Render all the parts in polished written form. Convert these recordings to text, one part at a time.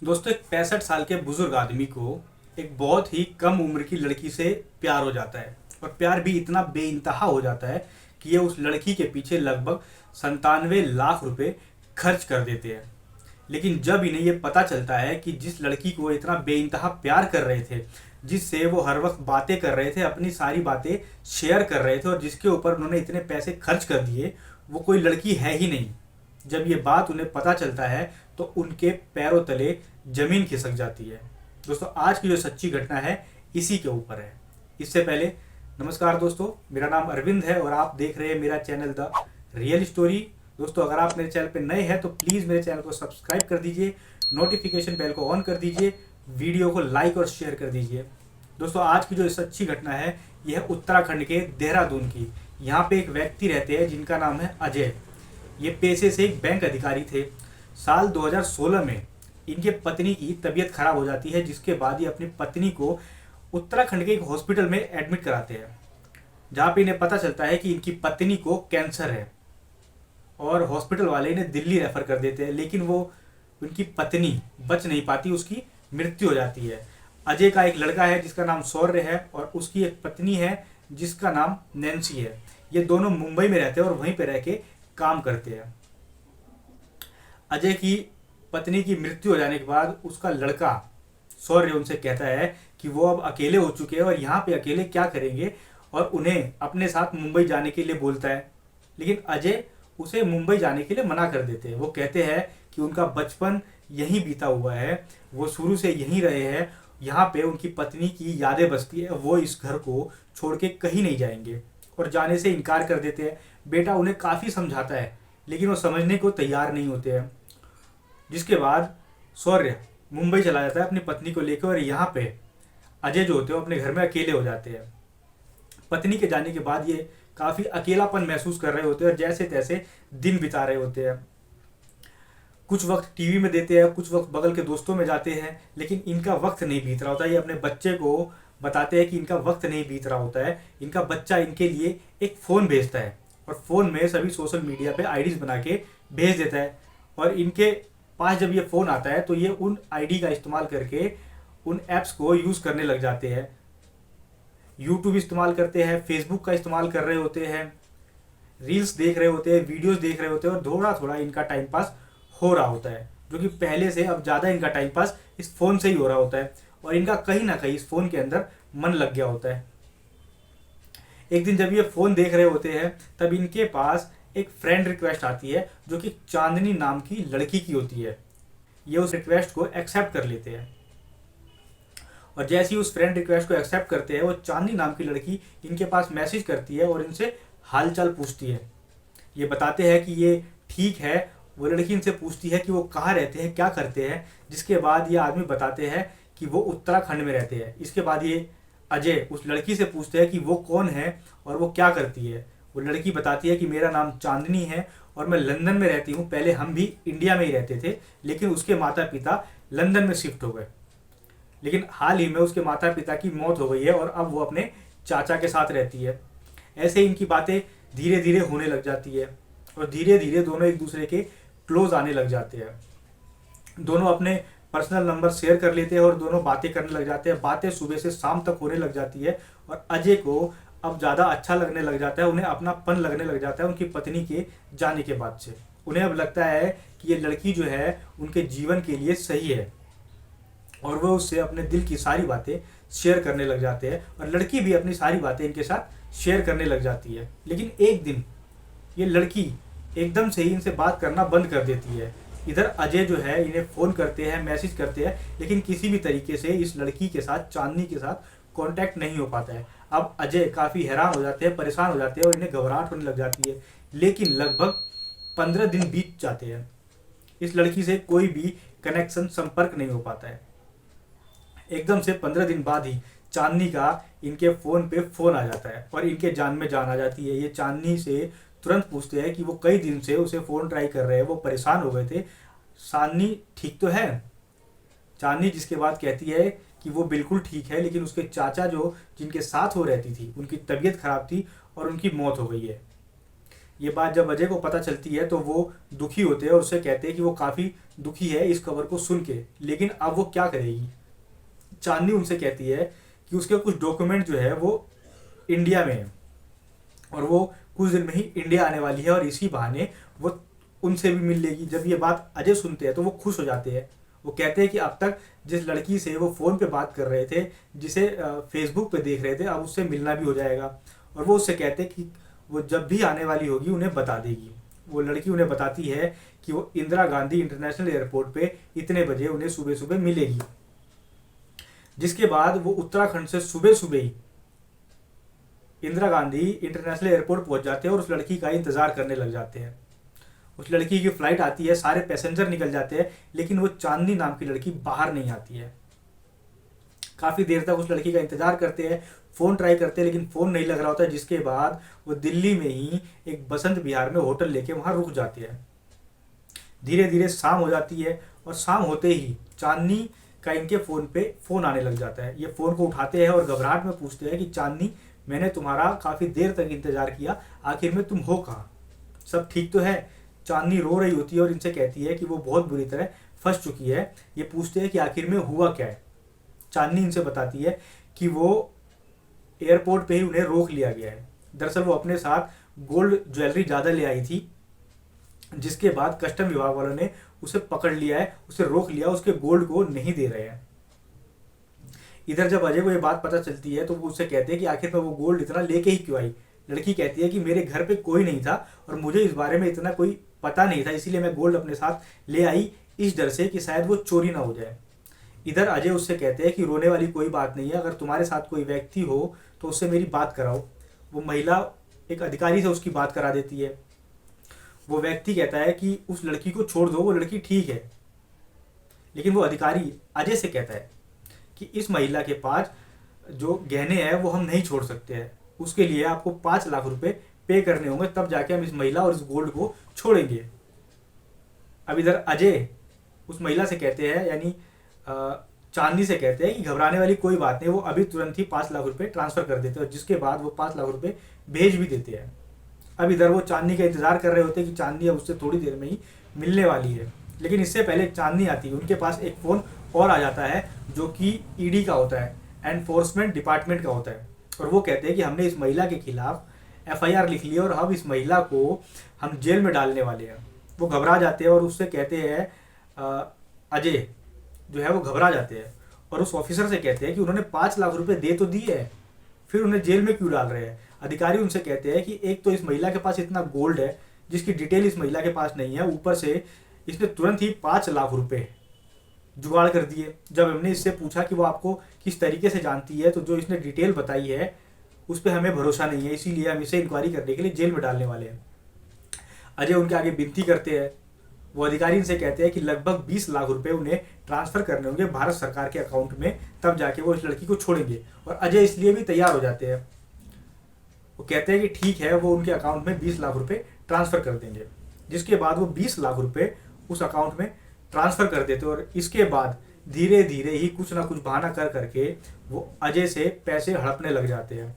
दोस्तों, एक 65 साल के बुजुर्ग आदमी को एक बहुत ही कम उम्र की लड़की से प्यार हो जाता है। और प्यार भी इतना बेइंतहा हो जाता है कि ये उस लड़की के पीछे लगभग 97 लाख रुपए खर्च कर देते हैं। लेकिन जब इन्हें ये पता चलता है कि जिस लड़की को इतना बेइंतहा प्यार कर रहे थे, जिससे वो हर वक्त बातें कर रहे थे, अपनी सारी बातें शेयर कर रहे थे और जिसके ऊपर उन्होंने इतने पैसे खर्च कर दिए, वो कोई लड़की है ही नहीं। जब ये बात उन्हें पता चलता है तो उनके पैरों तले जमीन खिसक जाती है। दोस्तों, आज की जो सच्ची घटना है इसी के ऊपर है। इससे पहले नमस्कार दोस्तों, मेरा नाम अरविंद है और आप देख रहे हैं मेरा चैनल द रियल स्टोरी। दोस्तों, अगर आप मेरे चैनल पर नए हैं तो प्लीज़ मेरे चैनल को सब्सक्राइब कर दीजिए, नोटिफिकेशन बेल को ऑन कर दीजिए, वीडियो को लाइक और शेयर कर दीजिए। दोस्तों, आज की जो सच्ची घटना है यह है उत्तराखंड के देहरादून की। यहाँ पे एक व्यक्ति रहते हैं जिनका नाम है अजय। ये पेशे से एक बैंक अधिकारी थे। साल 2016 में इनके पत्नी की तबीयत खराब हो जाती है, जिसके बाद ये अपनी पत्नी को उत्तराखंड के एक हॉस्पिटल में एडमिट कराते हैं, जहाँ पे इन्हें पता चलता है कि इनकी पत्नी को कैंसर है। और हॉस्पिटल वाले इन्हें दिल्ली रेफर कर देते हैं, लेकिन वो उनकी पत्नी बच नहीं पाती, उसकी मृत्यु हो जाती है। अजय का एक लड़का है जिसका नाम शौर्य है और उसकी एक पत्नी है जिसका नाम नैन्सी है। ये दोनों मुंबई में रहते हैं और वहीं पे रह के काम करते हैं। अजय की पत्नी की मृत्यु हो जाने के बाद उसका लड़का शौर्य उनसे कहता है कि वो अब अकेले हो चुके हैं और यहाँ पे अकेले क्या करेंगे, और उन्हें अपने साथ मुंबई जाने के लिए बोलता है। लेकिन अजय उसे मुंबई जाने के लिए मना कर देते हैं। वो कहते हैं कि उनका बचपन यहीं बीता हुआ है, वो शुरू से यहीं रहे हैं, यहाँ पे उनकी पत्नी की यादें बसती है, वो इस घर को छोड़ के कहीं नहीं जाएंगे, और जाने से इनकार कर देते हैं। बेटा उन्हें काफ़ी समझाता है लेकिन वो समझने को तैयार नहीं होते हैं। जिसके बाद शौर्य मुंबई चला जाता है अपनी पत्नी को लेकर, और यहाँ पे अजय जो होते हैं अपने घर में अकेले हो जाते हैं। पत्नी के जाने के बाद ये काफ़ी अकेलापन महसूस कर रहे होते हैं और जैसे तैसे दिन बिता रहे होते हैं। कुछ वक्त टीवी में देते हैं, कुछ वक्त बगल के दोस्तों में जाते हैं, लेकिन इनका वक्त नहीं बीत रहा होता। ये अपने बच्चे को बताते हैं कि इनका वक्त नहीं बीत रहा होता है। इनका बच्चा इनके लिए एक फ़ोन भेजता है और फ़ोन में सभी सोशल मीडिया पे आईडीज़ बना के भेज देता है। और इनके पास जब ये फ़ोन आता है तो ये उन आईडी का इस्तेमाल करके उन ऐप्स को यूज़ करने लग जाते हैं। यूट्यूब इस्तेमाल करते हैं, फेसबुक का इस्तेमाल कर रहे होते हैं, रील्स देख रहे होते हैं, वीडियोस देख रहे होते हैं, और थोड़ा थोड़ा इनका टाइम पास हो रहा होता है, जो कि पहले से अब ज़्यादा इनका टाइम पास इस फ़ोन से ही हो रहा होता है। और इनका कहीं ना कहीं इस फ़ोन के अंदर मन लग गया होता है। एक दिन जब ये फ़ोन देख रहे होते हैं तब इनके पास एक फ्रेंड रिक्वेस्ट आती है, जो कि चांदनी नाम की लड़की की होती है। ये उस रिक्वेस्ट को एक्सेप्ट कर लेते हैं, और जैसे ही उस फ्रेंड रिक्वेस्ट को एक्सेप्ट करते हैं, वो चांदनी नाम की लड़की इनके पास मैसेज करती है और इनसे हालचाल पूछती है। ये बताते हैं कि ये ठीक है। वो लड़की इनसे पूछती है कि वो कहाँ रहते हैं, क्या करते हैं, जिसके बाद ये आदमी बताते हैं कि वो उत्तराखंड में रहते हैं। इसके बाद ये अजय उस लड़की से पूछते हैं कि वो कौन है और वो क्या करती है। वो लड़की बताती है कि मेरा नाम चांदनी है और मैं लंदन में रहती हूँ। पहले हम भी इंडिया में ही रहते थे, लेकिन उसके माता पिता लंदन में शिफ्ट हो गए। लेकिन हाल ही में उसके माता पिता की मौत हो गई है और अब वो अपने चाचा के साथ रहती है। ऐसे इनकी बातें धीरे धीरे होने लग जाती है और धीरे धीरे दोनों एक दूसरे के क्लोज आने लग जाते हैं। दोनों अपने पर्सनल नंबर शेयर कर लेते हैं और दोनों बातें करने लग जाते हैं। बातें सुबह से शाम तक होने लग जाती है और अजय को अब ज़्यादा अच्छा लगने लग जाता है, उन्हें अपनापन लगने लग जाता है उनकी पत्नी के जाने के बाद से। उन्हें अब लगता है कि ये लड़की जो है उनके जीवन के लिए सही है, और वो उससे अपने दिल की सारी बातें शेयर करने लग जाते हैं और लड़की भी अपनी सारी बातें इनके साथ शेयर करने लग जाती है। लेकिन एक दिन ये लड़की एकदम से ही इनसे बात करना बंद कर देती है। इधर अजय जो है इन्हें फ़ोन करते हैं, मैसेज करते हैं, लेकिन किसी भी तरीके से इस लड़की के साथ, चांदनी के साथ कांटेक्ट नहीं हो पाता है। अब अजय काफ़ी हैरान हो जाते हैं, परेशान हो जाते हैं और इन्हें घबराहट होने लग जाती है। लेकिन लगभग 15 दिन बीत जाते हैं, इस लड़की से कोई भी कनेक्शन, संपर्क नहीं हो पाता है। एकदम से 15 दिन बाद ही चांदनी का इनके फ़ोन पे फ़ोन आ जाता है और इनके जान में जान आ जाती है। ये चांदनी से तुरंत पूछते हैं कि वो कई दिन से उसे फ़ोन ट्राई कर रहे हैं, वो परेशान हो गए थे, चांदनी ठीक तो है। चांदनी जिसके बाद कहती है कि वो बिल्कुल ठीक है, लेकिन उसके चाचा जो जिनके साथ वो रहती थी उनकी तबीयत खराब थी और उनकी मौत हो गई है। ये बात जब अजय को पता चलती है तो वो दुखी होते हैं और उससे कहते हैं कि वो काफ़ी दुखी है इस खबर को सुन के, लेकिन अब वो क्या करेगी। चांदनी उनसे कहती है कि उसके कुछ डॉक्यूमेंट जो है वो इंडिया में है और वो कुछ दिन में ही इंडिया आने वाली है और इसी बहाने वो उनसे भी मिल लेगी। जब ये बात अजय सुनते हैं तो वो खुश हो जाते हैं। वो कहते हैं कि अब तक जिस लड़की से वो फ़ोन पे बात कर रहे थे, जिसे फेसबुक पे देख रहे थे, अब उससे मिलना भी हो जाएगा। और वो उससे कहते हैं कि वो जब भी आने वाली होगी उन्हें बता देगी। वो लड़की उन्हें बताती है कि वो इंदिरा गांधी इंटरनेशनल एयरपोर्ट पे इतने बजे उन्हें सुबह सुबह मिलेगी। जिसके बाद वो उत्तराखंड से सुबह सुबह ही इंदिरा गांधी इंटरनेशनल एयरपोर्ट पहुंच जाते हैं और उस लड़की का इंतजार करने लग जाते हैं। उस लड़की की फ्लाइट आती है, सारे पैसेंजर निकल जाते हैं, लेकिन वो चांदनी नाम की लड़की बाहर नहीं आती है। काफ़ी देर तक उस लड़की का इंतजार करते हैं, फ़ोन ट्राई करते हैं, लेकिन फ़ोन नहीं लग रहा होता। जिसके बाद वो दिल्ली में ही एक बसंत विहार में होटल लेके वहाँ रुक जाते हैं। धीरे धीरे शाम हो जाती है और शाम होते ही चांदनी का इनके फ़ोन पे फ़ोन आने लग जाता है। ये फ़ोन को उठाते हैं और घबराहट में पूछते हैं कि चांदनी, मैंने तुम्हारा काफ़ी देर तक इंतज़ार किया, आखिर में तुम हो कहाँ, सब ठीक तो है। चांदनी रो रही होती है और इनसे कहती है कि वो बहुत बुरी तरह फंस चुकी है। ये पूछते हैं कि आखिर में हुआ क्या है। चांदनी इनसे बताती है कि वो एयरपोर्ट पे ही उन्हें रोक लिया गया है। दरअसल वो अपने साथ गोल्ड ज्वेलरी ज़्यादा ले आई थी, जिसके बाद कस्टम विभाग वालों ने उसे पकड़ लिया है, उसे रोक लिया, उसके गोल्ड को नहीं दे रहे हैं। इधर जब अजय को ये बात पता चलती है तो वो उससे कहते हैं कि आखिर में वो गोल्ड इतना लेके ही क्यों आई। लड़की कहती है कि मेरे घर पे कोई नहीं था और मुझे इस बारे में इतना कोई पता नहीं था, इसीलिए मैं गोल्ड अपने साथ ले आई, इस डर से कि शायद वो चोरी ना हो जाए। इधर अजय उससे कहते हैं कि रोने वाली कोई बात नहीं है, अगर तुम्हारे साथ कोई व्यक्ति हो तो उससे मेरी बात कराओ। वो महिला एक अधिकारी से उसकी बात करा देती है। वो व्यक्ति कहता है कि उस लड़की को छोड़ दो, वो लड़की ठीक है। लेकिन वो अधिकारी अजय से कहता है कि इस महिला के पास जो गहने हैं वो हम नहीं छोड़ सकते हैं, उसके लिए आपको 5 लाख रुपए पे करने होंगे, तब जाके हम इस महिला और इस गोल्ड को छोड़ेंगे। अब इधर अजय उस महिला से कहते हैं, यानी चांदनी से कहते हैं कि घबराने वाली कोई बात नहीं, वो अभी तुरंत ही 5 लाख रुपए ट्रांसफर कर देते हैं और जिसके बाद वो 5 लाख रुपए भेज भी देते हैं। अब इधर वो चांदनी का इंतजार कर रहे होते हैं कि चांदनी अब उससे थोड़ी देर में ही मिलने वाली है। लेकिन इससे पहले चांदनी आती है, उनके पास एक फ़ोन और आ जाता है जो कि ईडी का होता है, एनफोर्समेंट डिपार्टमेंट का होता है। और वो कहते हैं कि हमने इस महिला के खिलाफ एफआईआर लिख ली है और अब इस महिला को हम जेल में डालने वाले हैं। वो घबरा जाते हैं और उससे कहते हैं, अजय जो है वो घबरा जाते हैं और उस ऑफिसर से कहते हैं कि उन्होंने 5 लाख रुपए दे तो दिए है, फिर उन्हें जेल में क्यों डाल रहे हैं। अधिकारी उनसे कहते हैं कि एक तो इस महिला के पास इतना गोल्ड है जिसकी डिटेल इस महिला के पास नहीं है, ऊपर से इसने तुरंत ही 5 लाख रुपए जुगाड़ कर दिए। जब हमने इससे पूछा कि वो आपको किस तरीके से जानती है, तो जो इसने डिटेल बताई है उस पर हमें भरोसा नहीं है, इसीलिए हम इसे इंक्वायरी करने के लिए जेल में डालने वाले हैं। अजय उनके आगे विनती करते हैं। वो अधिकारी इनसे कहते हैं कि लगभग 20 लाख रुपए उन्हें ट्रांसफर करने होंगे भारत सरकार के अकाउंट में, तब जाके वो इस लड़की को छोड़ेंगे। और अजय इसलिए भी तैयार हो जाते हैं। वो कहते हैं कि ठीक है, वो उनके अकाउंट में 20 लाख रुपए ट्रांसफर कर देंगे। जिसके बाद वो 20 लाख रुपए उस अकाउंट में ट्रांसफर कर देते हैं और इसके बाद धीरे धीरे ही कुछ ना कुछ बहाना कर करके वो अजय से पैसे हड़पने लग जाते हैं।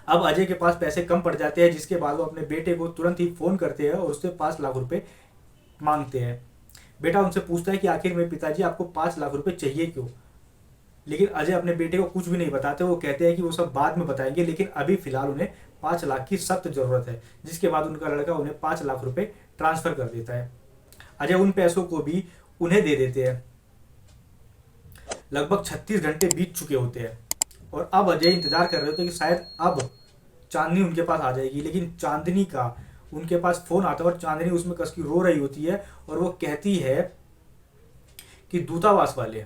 अब अजय के पास पैसे कम पड़ जाते हैं, जिसके बाद वो अपने बेटे को तुरंत ही फ़ोन करते हैं और उससे 5 लाख रुपए मांगते हैं। बेटा उनसे पूछता है कि आखिर मेरे पिताजी आपको 5 लाख रुपए चाहिए क्यों। लेकिन अजय अपने बेटे को कुछ भी नहीं बताते। वो कहते हैं कि वो सब बाद में बताएंगे, लेकिन अभी फिलहाल उन्हें 5 लाख की सख्त ज़रूरत है। जिसके बाद उनका लड़का उन्हें 5 लाख रुपए ट्रांसफ़र कर देता है। अजय उन पैसों को भी उन्हें दे देते हैं। लगभग 36 घंटे बीत चुके होते हैं और अब अजय इंतजार कर रहे होते हैं कि शायद अब चांदनी उनके पास आ जाएगी। लेकिन चांदनी का उनके पास फ़ोन आता है और चांदनी उसमें कस की रो रही होती है और वो कहती है कि दूतावास वाले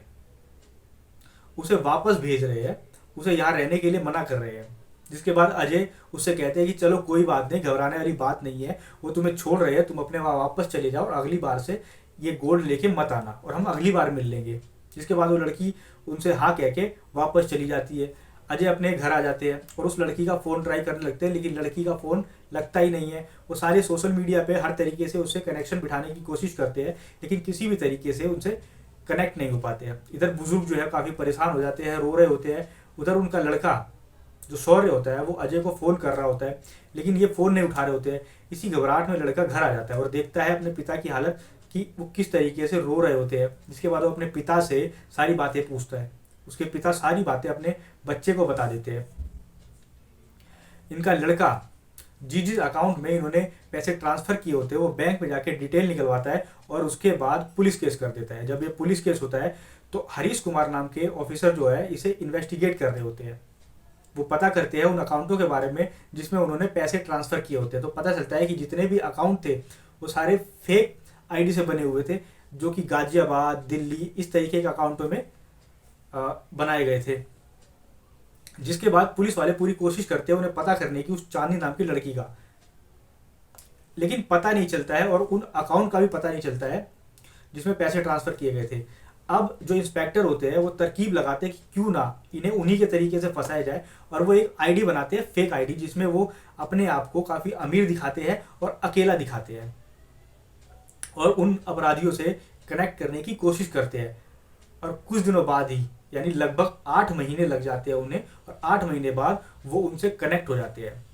उसे वापस भेज रहे हैं, उसे यहाँ रहने के लिए मना कर रहे हैं। जिसके बाद अजय उससे कहते हैं कि चलो कोई बात नहीं, घबराने वाली बात नहीं है, वो तुम्हें छोड़ रहे हैं, तुम अपने वहाँ वापस चले जाओ और अगली बार से ये गोल्ड लेके मत आना और हम अगली बार मिल लेंगे। जिसके बाद वो लड़की उनसे हाँ कह के वापस चली जाती है। अजय अपने घर आ जाते हैं और उस लड़की का फ़ोन ट्राई करने लगते हैं, लेकिन लड़की का फ़ोन लगता ही नहीं है। वो सारे सोशल मीडिया पे हर तरीके से उससे कनेक्शन बिठाने की कोशिश करते हैं, लेकिन किसी भी तरीके से उनसे कनेक्ट नहीं हो पाते हैं। इधर बुजुर्ग जो है काफ़ी परेशान हो जाते हैं, रो रहे होते हैं। उधर उनका लड़का जो शौर्य होता है वो अजय को फ़ोन कर रहा होता है, लेकिन ये फ़ोन नहीं उठा रहे होते हैं। इसी घबराहट में लड़का घर आ जाता है और देखता है अपने पिता की हालत कि वो किस तरीके से रो रहे होते हैं। जिसके बाद वो अपने पिता से सारी बातें पूछता है। उसके पिता सारी बातें अपने बच्चे को बता देते हैं। इनका लड़का जिस अकाउंट में इन्होंने पैसे ट्रांसफ़र किए होते हैं वो बैंक में जाके डिटेल निकलवाता है और उसके बाद पुलिस केस कर देता है। जब ये पुलिस केस होता है तो हरीश कुमार नाम के ऑफिसर जो है इसे इन्वेस्टिगेट कर रहे होते हैं। वो पता करते हैं उन अकाउंटों के बारे में जिसमें उन्होंने पैसे ट्रांसफ़र किए होते हैं। तो पता चलता है कि जितने भी अकाउंट थे वो सारे फेक आईडी से बने हुए थे, जो कि गाजियाबाद, दिल्ली, इस तरीके के अकाउंटों में बनाए गए थे। जिसके बाद पुलिस वाले पूरी कोशिश करते हैं उन्हें पता करने की उस चांदनी नाम की लड़की का, लेकिन पता नहीं चलता है और उन अकाउंट का भी पता नहीं चलता है जिसमें पैसे ट्रांसफ़र किए गए थे। अब जो इंस्पेक्टर होते हैं वो तरकीब लगाते हैं कि क्यों ना इन्हें उन्हीं के तरीके से फंसाया जाए, और वो एक आईडी बनाते हैं, फेक आईडी, जिसमें वो अपने आप को काफ़ी अमीर दिखाते हैं और अकेला दिखाते हैं और उन अपराधियों से कनेक्ट करने की कोशिश करते हैं। और कुछ दिनों बाद ही, यानी लगभग 8 महीने लग जाते हैं उन्हें, और 8 महीने बाद वो उनसे कनेक्ट हो जाते हैं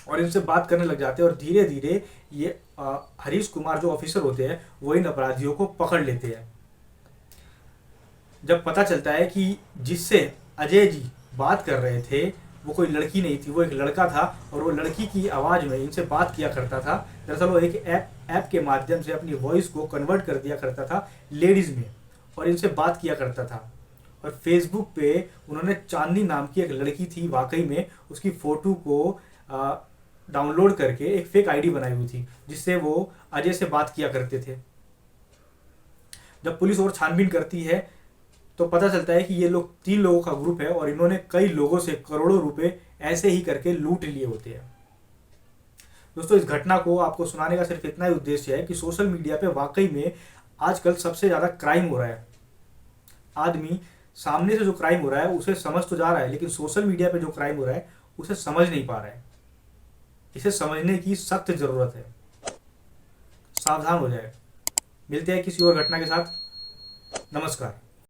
और इनसे बात करने लग जाते हैं। और धीरे धीरे ये हरीश कुमार जो ऑफिसर होते हैं वो इन अपराधियों को पकड़ लेते हैं। जब पता चलता है कि जिससे अजय जी बात कर रहे थे वो कोई लड़की नहीं थी, वो एक लड़का था, और वो लड़की की आवाज़ में इनसे बात किया करता था। दरअसल वो एक ऐप के माध्यम से अपनी वॉइस को कन्वर्ट कर दिया करता था लेडीज़ में और इनसे बात किया करता था। और फेसबुक पे उन्होंने चांदनी नाम की एक लड़की थी, वाकई में उसकी फ़ोटो को डाउनलोड करके एक फेक आईडी बनाई हुई थी जिससे वो अजय से बात किया करते थे। जब पुलिस और छानबीन करती है तो पता चलता है कि ये लोग 3 लोगों का ग्रुप है और इन्होंने कई लोगों से करोड़ों रुपए ऐसे ही करके लूट लिए होते हैं। दोस्तों, इस घटना को आपको सुनाने का सिर्फ इतना ही उद्देश्य है कि सोशल मीडिया पे वाकई में आजकल सबसे ज़्यादा क्राइम हो रहा है। आदमी सामने से जो क्राइम हो रहा है उसे समझ तो जा रहा है, लेकिन सोशल मीडिया पे जो क्राइम हो रहा है उसे समझ नहीं पा रहा है। इसे समझने की सख्त ज़रूरत है। सावधान हो जाए। मिलते हैं किसी और घटना के साथ। नमस्कार।